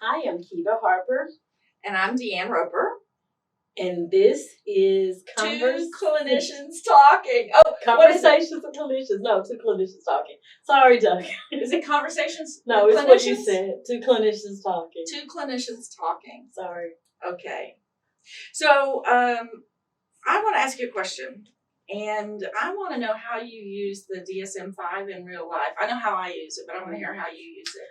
I am Kiva Harper. And I'm Deanne Roper. And this is Two Clinicians Talking. Oh, Conversations with Clinicians. No, Two Clinicians Talking. Sorry, Doug. Is it Conversations No, with it's Clinicians? what you said. Two Clinicians Talking. Two Clinicians Talking. Sorry. Okay. So, I want to ask you a question. And I want to know how you use the DSM-5 in real life. I know how I use it, but I want to hear how you use it.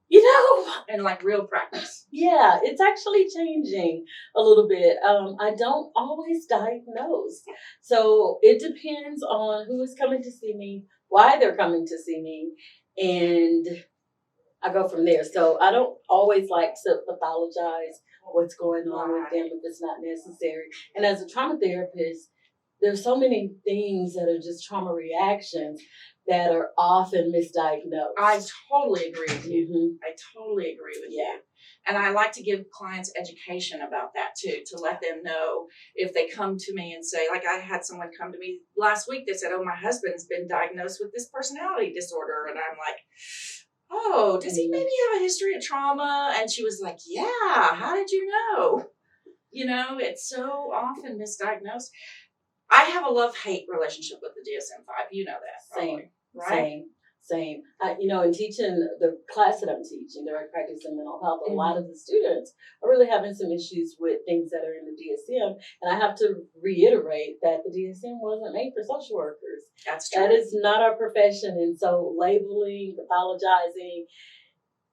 You know, in like real practice. Yeah, it's actually changing a little bit. I don't always diagnose. So it depends on who is coming to see me, why they're coming to see me, and I go from there. So I don't always like to pathologize what's going on with them if it's not necessary. And as a trauma therapist, there's so many things that are just trauma reactions that are often misdiagnosed. I totally agree with you. Mm-hmm. I totally agree with you. And I like to give clients education about that too, to let them know if they come to me and say, like I had someone come to me last week that said, oh, my husband's been diagnosed with this personality disorder. And I'm like, oh, does he maybe have a history of trauma? And she was like, yeah, how did you know? You know, it's so often misdiagnosed. I have a love-hate relationship with the DSM-5. You know that, probably, right? Same. In teaching the class that I'm teaching, direct practice in mental health, a lot of the students are really having some issues with things that are in the DSM. And I have to reiterate that the DSM wasn't made for social workers. That's true. That is not our profession. And so labeling, pathologizing,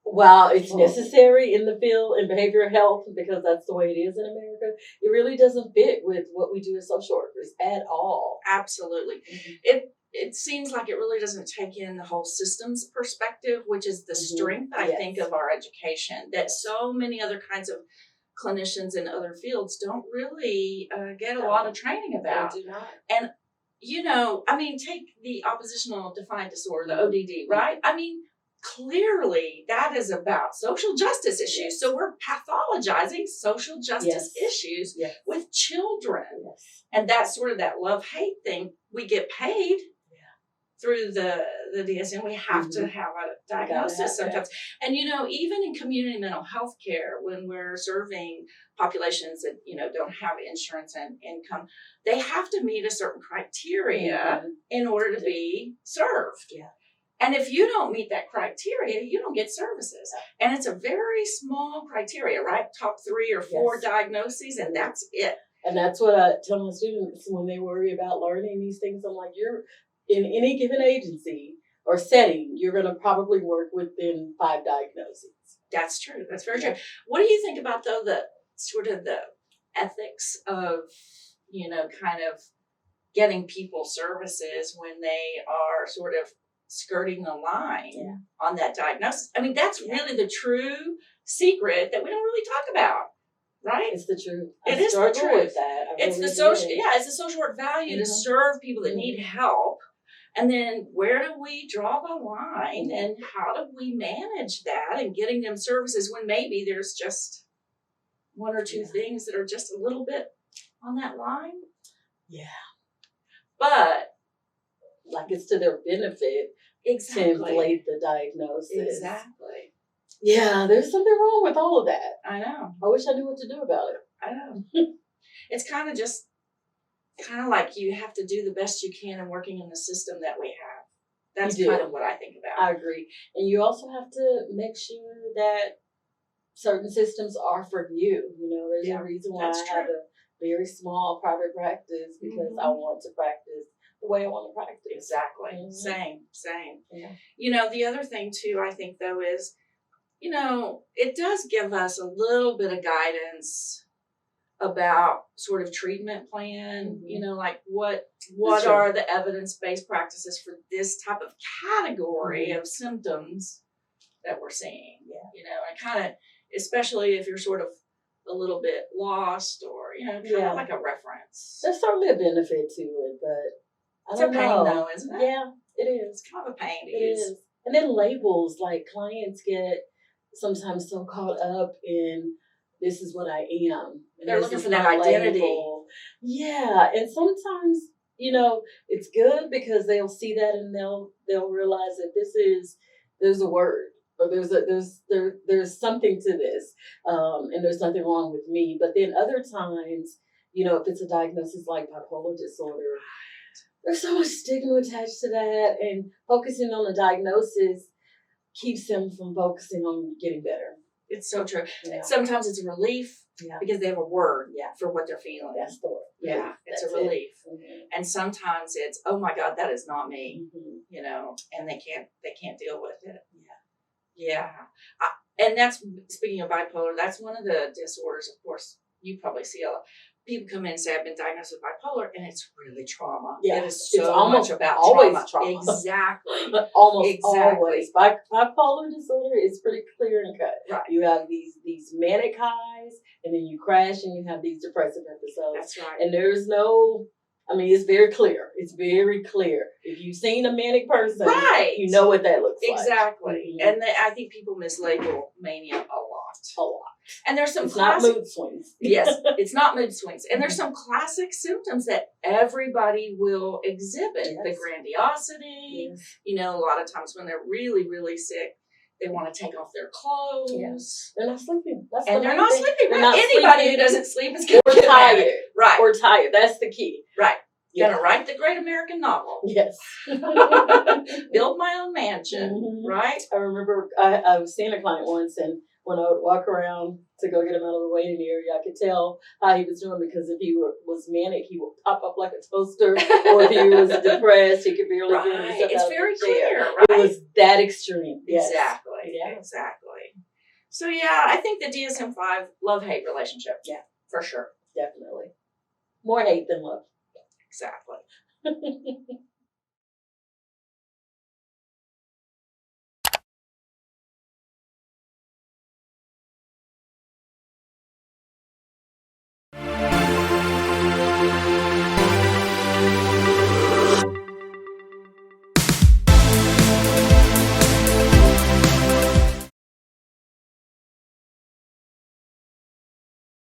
while it's necessary in the field in behavioral health, because that's the way it is in America, it really doesn't fit with what we do as social workers at all. Absolutely. It seems like it really doesn't take in the whole systems perspective, which is the strength, I think, of our education, that so many other kinds of clinicians in other fields don't really get a lot of training about. They do not. And, take the oppositional defiant disorder, the ODD, right? I mean, clearly that is about social justice issues. So we're pathologizing social justice issues with children. And that's sort of that love-hate thing. We get paid through the DSM. We have to have a diagnosis sometimes. And, even in community mental health care, when we're serving populations that, don't have insurance and income, they have to meet a certain criteria in order to be served. Yeah. And if you don't meet that criteria, you don't get services. And it's a very small criteria, right? Top 3 or 4 diagnoses, and that's it. And that's what I tell my students when they worry about learning these things. I'm like, you're in any given agency or setting, you're going to probably work within 5 diagnoses. That's true. That's very true. What do you think about, though, the sort of the ethics of, kind of getting people services when they are sort of skirting the line on that diagnosis? I mean, that's really the true secret that we don't really talk about, right? It's the truth. It is the truth. With that. It's the social. Yeah, it's the social work value to serve people that need help. And then where do we draw the line, and how do we manage that and getting them services when maybe there's just 1 or 2 things that are just a little bit on that line? Yeah. But like it's to their benefit to inflate the diagnosis. Exactly. Yeah, there's something wrong with all of that. I know. I wish I knew what to do about it. I know. It's kind of like you have to do the best you can in working in the system that we have. That's kind of what I think about. I agree. And you also have to make sure that certain systems are for you. There's a reason why I have a very small private practice, because I want to practice the way I want to practice. Exactly. Same. Yeah. The other thing too, I think, though, is, it does give us a little bit of guidance about sort of treatment plan, like what are the evidence-based practices for this type of category of symptoms that we're seeing. And kind of, especially if you're sort of a little bit lost or, kind of like a reference. There's certainly a benefit to it, but it's a pain, though, isn't it? Yeah, it is. It's kind of a pain to use. Is. And then labels, like clients get sometimes so caught up in, this is what I am. They're looking for that identity. Label. Yeah, and sometimes, it's good because they'll see that and they'll realize that there's a word or there's something to this, and there's nothing wrong with me. But then other times, if it's a diagnosis like bipolar disorder, there's so much stigma attached to that, and focusing on the diagnosis keeps them from focusing on getting better. It's so true. Yeah. Sometimes it's a relief because they have a word for what they're feeling. That's the word. Yeah, it's a relief. And sometimes it's, oh my God, that is not me. And they can't deal with it. Yeah. And that's, speaking of bipolar, that's one of the disorders, of course, you probably see a lot. People come in and say, I've been diagnosed with bipolar, and it's really trauma. Yeah, it is so it's almost much about always trauma. Exactly. Almost always. Bipolar disorder is pretty clear and cut. Right. You have these manic highs, and then you crash, and you have these depressive episodes. That's right. And there's no, it's very clear. It's very clear. If you've seen a manic person, right, you know what that looks like. Exactly. And I think people mislabel mania a lot. And there's some not mood swings. Yes, it's not mood swings. And there's some classic symptoms that everybody will exhibit. Yes. The grandiosity. Yes. A lot of times when they're really, really sick, they want to take off their clothes. Yes. They're not sleeping. They're not sleeping. They're not Anybody sleeping. who doesn't sleep is going or to get tired. mad. Right. Or tired. That's the key. Right. Yeah. Gonna write the great American novel. Yes. Build my own mansion. Mm-hmm. Right. I remember I was seeing a client once, and when I would walk around to go get him out of the waiting area, I could tell how he was doing, because if he was manic, he would pop up like a toaster, or if he was depressed, he could barely get himself It's out very of the chair. clear, right? It was that extreme. Yes. Exactly. Yeah. Exactly. So yeah, I think the DSM-5 love-hate relationship. Yeah. For sure. Definitely. More hate than love. Exactly.